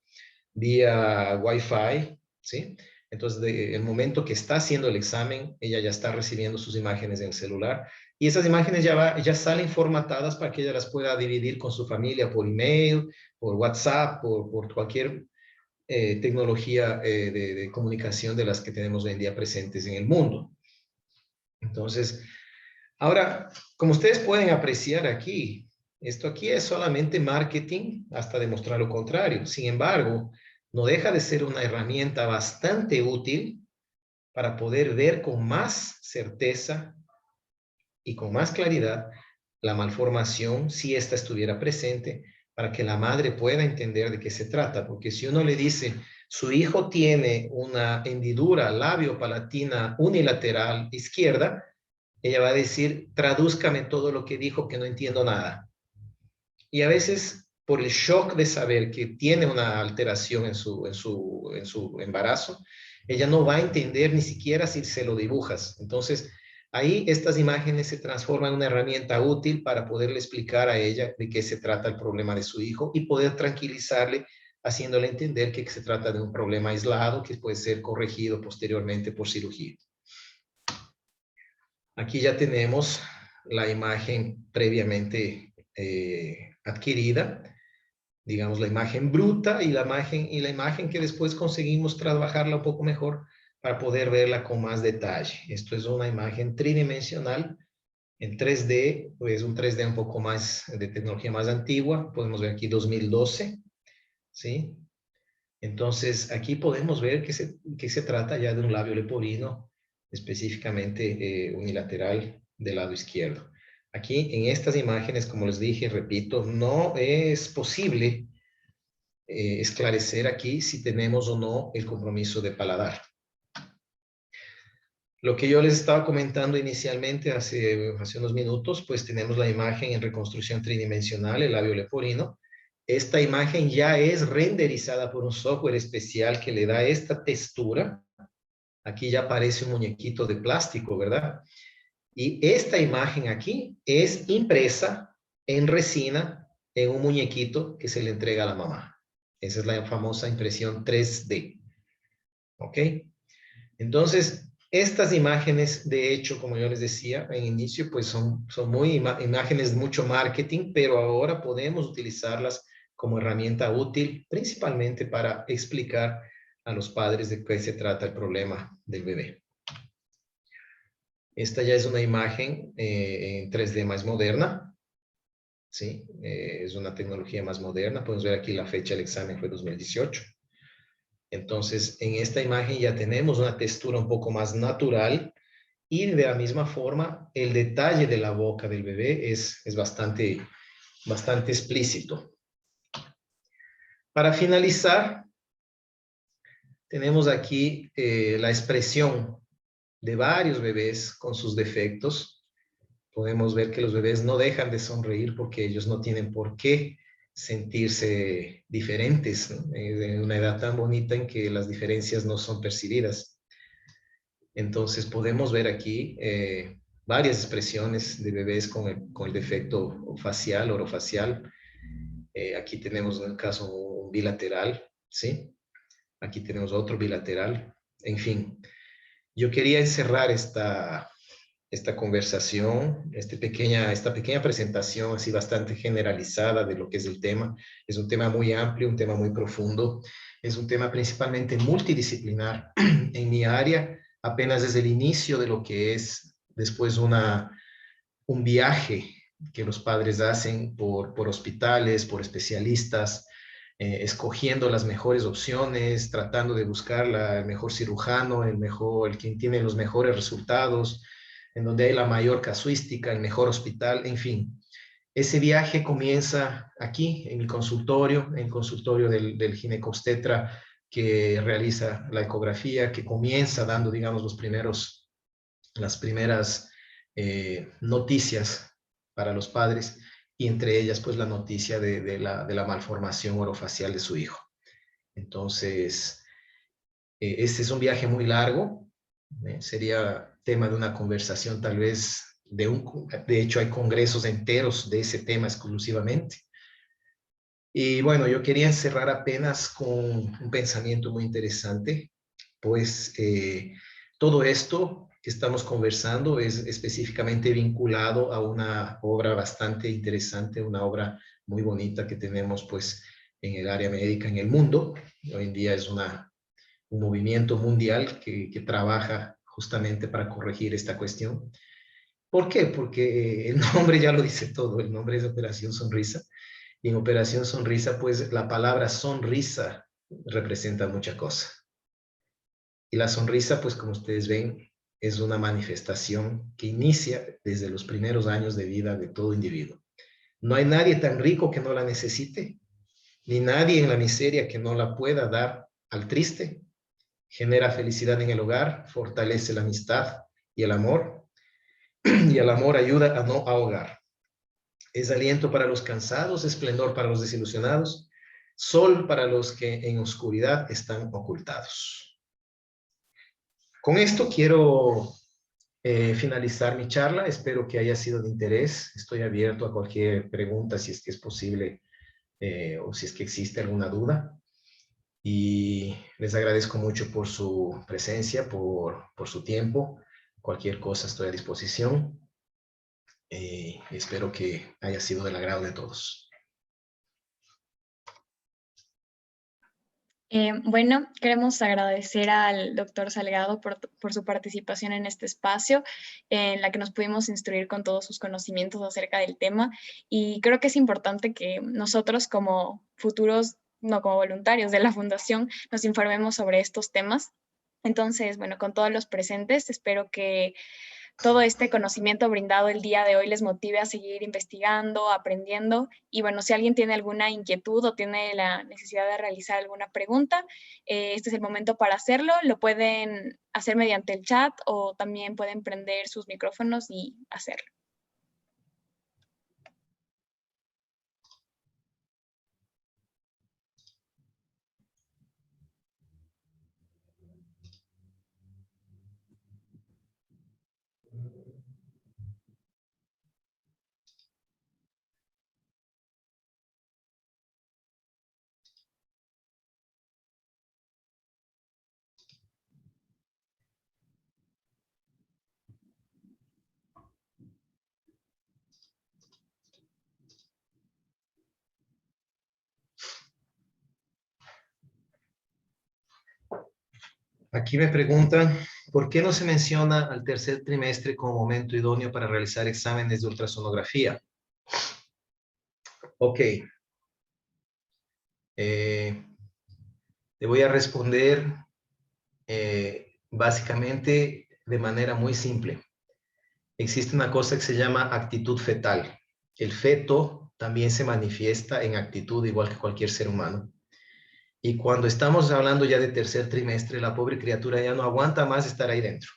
vía Wi-Fi, ¿sí? Entonces, el momento que está haciendo el examen, ella ya está recibiendo sus imágenes en el celular y esas imágenes ya salen formatadas para que ella las pueda dividir con su familia por email, por WhatsApp, por cualquier tecnología de comunicación de las que tenemos hoy en día presentes en el mundo. Entonces, ahora, como ustedes pueden apreciar aquí, esto aquí es solamente marketing hasta demostrar lo contrario. Sin embargo, no deja de ser una herramienta bastante útil para poder ver con más certeza y con más claridad la malformación si ésta estuviera presente para que la madre pueda entender de qué se trata. Porque si uno le dice, su hijo tiene una hendidura labiopalatina unilateral izquierda, ella va a decir, tradúzcame todo lo que dijo que no entiendo nada. Y a veces, por el shock de saber que tiene una alteración en su embarazo, ella no va a entender ni siquiera si se lo dibujas. Entonces, ahí estas imágenes se transforman en una herramienta útil para poderle explicar a ella de qué se trata el problema de su hijo y poder tranquilizarle, haciéndole entender que se trata de un problema aislado que puede ser corregido posteriormente por cirugía. Aquí ya tenemos la imagen previamente adquirida digamos, la imagen bruta y la imagen que después conseguimos trabajarla un poco mejor para poder verla con más detalle. Esto es una imagen tridimensional en 3D, pues un 3D un poco más de tecnología más antigua. Podemos ver aquí 2012, ¿sí? Entonces, aquí podemos ver que se trata ya de un labio leporino, específicamente unilateral del lado izquierdo. Aquí en estas imágenes, como les dije, repito, no es posible esclarecer aquí si tenemos o no el compromiso de paladar. Lo que yo les estaba comentando inicialmente hace unos minutos, pues tenemos la imagen en reconstrucción tridimensional, el labio leporino. Esta imagen ya es renderizada por un software especial que le da esta textura. Aquí ya parece un muñequito de plástico, ¿verdad? Y esta imagen aquí es impresa en resina en un muñequito que se le entrega a la mamá. Esa es la famosa impresión 3D. ¿Ok? Entonces, estas imágenes, de hecho, como yo les decía en inicio, pues son muy imágenes de mucho marketing, pero ahora podemos utilizarlas como herramienta útil, principalmente para explicar a los padres de qué se trata el problema del bebé. Esta ya es una imagen en 3D más moderna, ¿sí? Es una tecnología más moderna. Podemos ver aquí la fecha del examen fue 2018. Entonces, en esta imagen ya tenemos una textura un poco más natural y de la misma forma, el detalle de la boca del bebé es bastante explícito. Para finalizar, tenemos aquí la expresión de varios bebés con sus defectos. Podemos ver que los bebés no dejan de sonreír porque ellos no tienen por qué sentirse diferentes, ¿no? En una edad tan bonita en que las diferencias no son percibidas. Entonces podemos ver aquí varias expresiones de bebés con el defecto facial, orofacial. Aquí tenemos en el caso un bilateral, ¿sí? Aquí tenemos otro bilateral. En fin, yo quería encerrar esta conversación, esta pequeña presentación así bastante generalizada de lo que es el tema. Es un tema muy amplio, un tema muy profundo. Es un tema principalmente multidisciplinar. En mi área, apenas desde el inicio de lo que es después un viaje que los padres hacen por hospitales, por especialistas, escogiendo las mejores opciones, tratando de buscar el mejor cirujano, el quien tiene los mejores resultados, en donde hay la mayor casuística, el mejor hospital, en fin. Ese viaje comienza aquí, en mi consultorio, en el consultorio del ginecobstetra que realiza la ecografía, que comienza dando, digamos, las primeras noticias para los padres, y entre ellas, pues, la noticia de la malformación orofacial de su hijo. Entonces, este es un viaje muy largo, sería tema de una conversación tal vez, de hecho hay congresos enteros de ese tema exclusivamente. Y bueno, yo quería encerrar apenas con un pensamiento muy interesante, pues todo esto que estamos conversando es específicamente vinculado a una obra bastante interesante, una obra muy bonita que tenemos pues en el área médica en el mundo. Hoy en día es un movimiento mundial que trabaja justamente para corregir esta cuestión. ¿Por qué? Porque el nombre ya lo dice todo, el nombre es Operación Sonrisa. Y en Operación Sonrisa, pues la palabra sonrisa representa mucha cosa. Y la sonrisa, pues como ustedes ven, es una manifestación que inicia desde los primeros años de vida de todo individuo. No hay nadie tan rico que no la necesite, ni nadie en la miseria que no la pueda dar al triste. Genera felicidad en el hogar, fortalece la amistad y el amor, y el amor ayuda a no ahogar. Es aliento para los cansados, esplendor para los desilusionados, sol para los que en oscuridad están ocultados. Con esto quiero finalizar mi charla. Espero que haya sido de interés. Estoy abierto a cualquier pregunta, si es que es posible o si es que existe alguna duda. Y les agradezco mucho por su presencia, por su tiempo. Cualquier cosa estoy a disposición. Espero que haya sido del agrado de todos. Bueno, queremos agradecer al doctor Salgado por su participación en este espacio, en la que nos pudimos instruir con todos sus conocimientos acerca del tema. Y creo que es importante que nosotros como futuros, no como voluntarios de la Fundación, nos informemos sobre estos temas. Entonces, bueno, con todos los presentes, espero que todo este conocimiento brindado el día de hoy les motive a seguir investigando, aprendiendo. Y bueno, si alguien tiene alguna inquietud o tiene la necesidad de realizar alguna pregunta, este es el momento para hacerlo. Lo pueden hacer mediante el chat o también pueden prender sus micrófonos y hacerlo. Aquí me preguntan, ¿por qué no se menciona al tercer trimestre como momento idóneo para realizar exámenes de ultrasonografía? Ok. Te voy a responder básicamente de manera muy simple. Existe una cosa que se llama actitud fetal. El feto también se manifiesta en actitud igual que cualquier ser humano. Y cuando estamos hablando ya de tercer trimestre, la pobre criatura ya no aguanta más estar ahí dentro.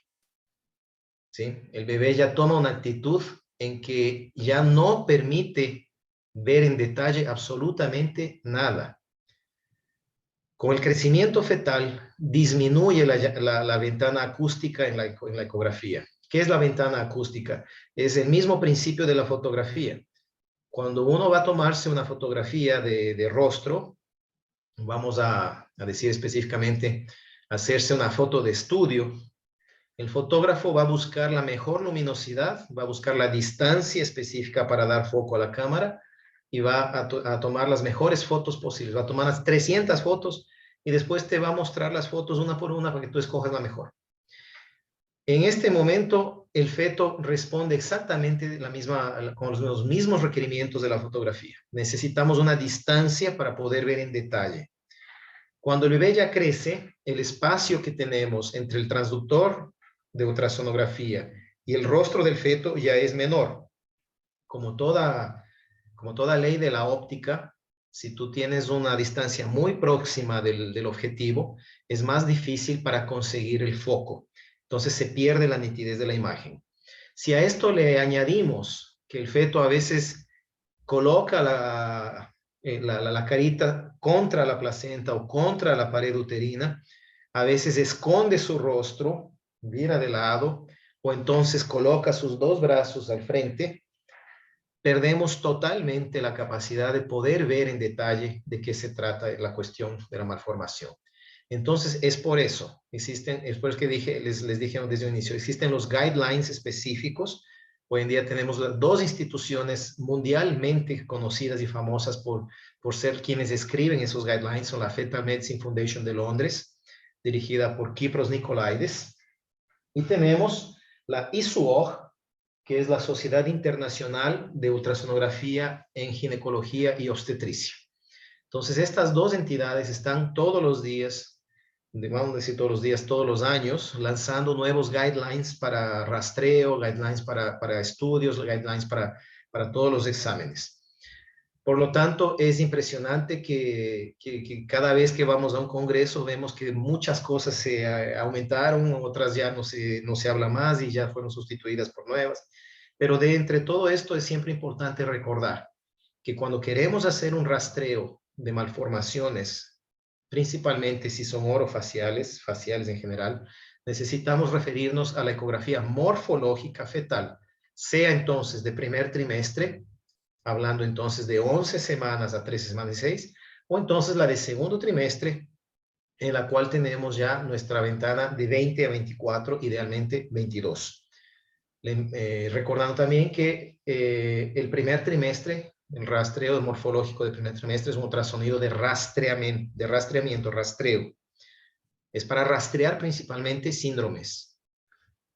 ¿Sí? El bebé ya toma una actitud en que ya no permite ver en detalle absolutamente nada. Con el crecimiento fetal disminuye la ventana acústica en la ecografía. ¿Qué es la ventana acústica? Es el mismo principio de la fotografía. Cuando uno va a tomarse una fotografía de rostro, vamos a decir específicamente, hacerse una foto de estudio, el fotógrafo va a buscar la mejor luminosidad, va a buscar la distancia específica para dar foco a la cámara y va a tomar las mejores fotos posibles. Va a tomar las 300 fotos y después te va a mostrar las fotos una por una para que tú escojas la mejor. En este momento, el feto responde exactamente con los mismos requerimientos de la fotografía. Necesitamos una distancia para poder ver en detalle. Cuando el bebé ya crece, el espacio que tenemos entre el transductor de ultrasonografía y el rostro del feto ya es menor. Como toda ley de la óptica, si tú tienes una distancia muy próxima del objetivo, es más difícil para conseguir el foco. Entonces se pierde la nitidez de la imagen. Si a esto le añadimos que el feto a veces coloca la carita contra la placenta o contra la pared uterina, a veces esconde su rostro, vira de lado, o entonces coloca sus dos brazos al frente, perdemos totalmente la capacidad de poder ver en detalle de qué se trata la cuestión de la malformación. Entonces, es por eso, es por eso que les dije desde un inicio, existen los guidelines específicos. Hoy en día tenemos dos instituciones mundialmente conocidas y famosas por ser quienes escriben esos guidelines, son la Fetal Medicine Foundation de Londres, dirigida por Kypros Nicolaides, y tenemos la ISUOG, que es la Sociedad Internacional de Ultrasonografía en Ginecología y Obstetricia. Entonces, estas dos entidades están todos los días, vamos a decir todos los días, todos los años, lanzando nuevos guidelines para rastreo, guidelines para estudios, guidelines para todos los exámenes. Por lo tanto, es impresionante que cada vez que vamos a un congreso vemos que muchas cosas se aumentaron, otras ya no se habla más y ya fueron sustituidas por nuevas. Pero de entre todo esto es siempre importante recordar que cuando queremos hacer un rastreo de malformaciones, principalmente si son orofaciales, faciales en general, necesitamos referirnos a la ecografía morfológica fetal, sea entonces de primer trimestre, hablando entonces de 11 semanas a 13 semanas y 6, o entonces la de segundo trimestre, en la cual tenemos ya nuestra ventana de 20 a 24, idealmente 22. Recordando también que el primer trimestre El rastreo morfológico del primer trimestre es un ultrasonido de rastreamiento, rastreo. Es para rastrear principalmente síndromes.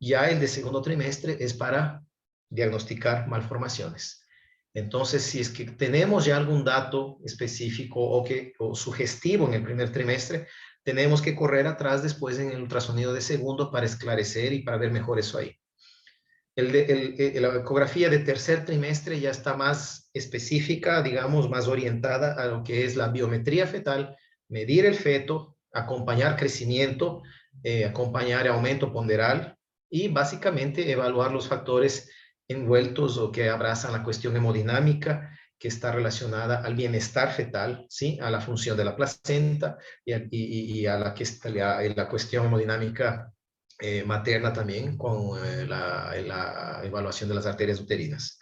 Ya el de segundo trimestre es para diagnosticar malformaciones. Entonces, si es que tenemos ya algún dato específico o sugestivo en el primer trimestre, tenemos que correr atrás después en el ultrasonido de segundo para esclarecer y para ver mejor eso ahí. La ecografía de tercer trimestre ya está más específica, digamos, más orientada a lo que es la biometría fetal, medir el feto, acompañar crecimiento, acompañar aumento ponderal y básicamente evaluar los factores envueltos o que abrazan la cuestión hemodinámica que está relacionada al bienestar fetal, ¿sí? A la función de la placenta y a la cuestión hemodinámica materna también con la evaluación de las arterias uterinas.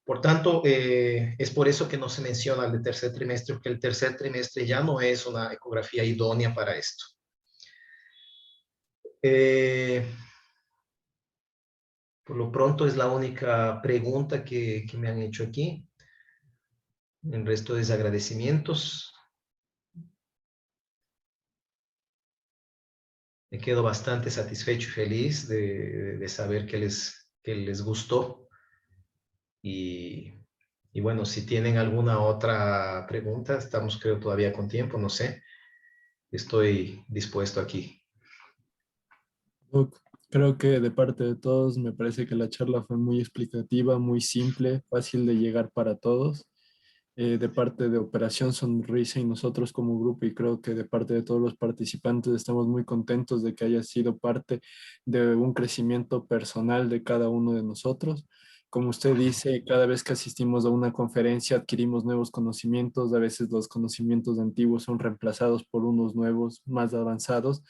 Por tanto, es por eso que no se menciona el de tercer trimestre, porque el tercer trimestre ya no es una ecografía idónea para esto. Por lo pronto es la única pregunta que me han hecho aquí. El resto es agradecimientos. Me quedo bastante satisfecho y feliz de saber que les gustó. Y bueno, si tienen alguna otra pregunta, estamos creo todavía con tiempo, no sé. Estoy dispuesto aquí. Doc, creo que de parte de todos me parece que la charla fue muy explicativa, muy simple, fácil de llegar para todos. De parte de Operación Sonrisa y nosotros como grupo, y creo que de parte de todos los participantes estamos muy contentos de que haya sido parte de un crecimiento personal de cada uno de nosotros. Como usted dice, cada vez que asistimos a una conferencia adquirimos nuevos conocimientos, a veces los conocimientos antiguos son reemplazados por unos nuevos más avanzados,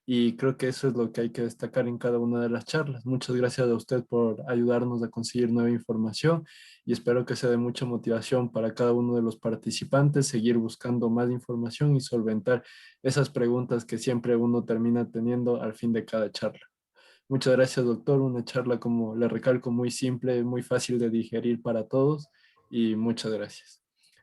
y creo que eso es lo que hay que destacar en cada una de las charlas. Muchas gracias a usted por ayudarnos a conseguir nueva información, y espero que sea de mucha motivación para cada uno de los participantes seguir buscando más información y solventar esas preguntas que siempre uno termina teniendo al fin de cada charla. Muchas gracias, doctor. Una charla, como le recalco, muy simple, muy fácil de digerir para todos, y muchas gracias.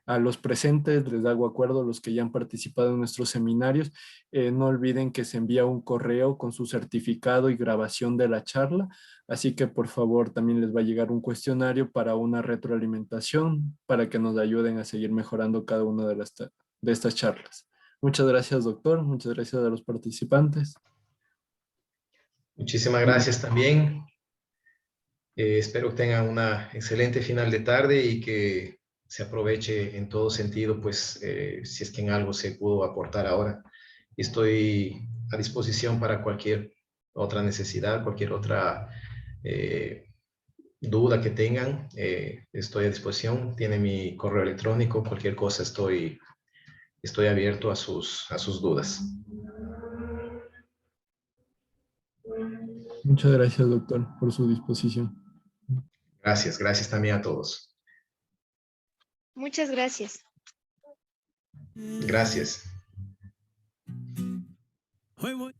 A los presentes les hago acuerdo, los que ya han participado en nuestros seminarios, no olviden que se envía un correo con su certificado y grabación de la charla, así que por favor también les va a llegar un cuestionario para una retroalimentación para que nos ayuden a seguir mejorando cada una de estas charlas. Muchas gracias, doctor. Muchas gracias a los participantes. Muchísimas gracias también. Espero que tengan una excelente final de tarde y que se aproveche en todo sentido, pues si es que en algo se pudo aportar ahora. Estoy a disposición para cualquier otra necesidad, cualquier otra duda que tengan. Estoy a disposición. Tiene mi correo electrónico, cualquier cosa estoy abierto a sus dudas. Muchas gracias, doctor, por su disposición. Gracias también a todos. Muchas gracias. Gracias. Hoy voy.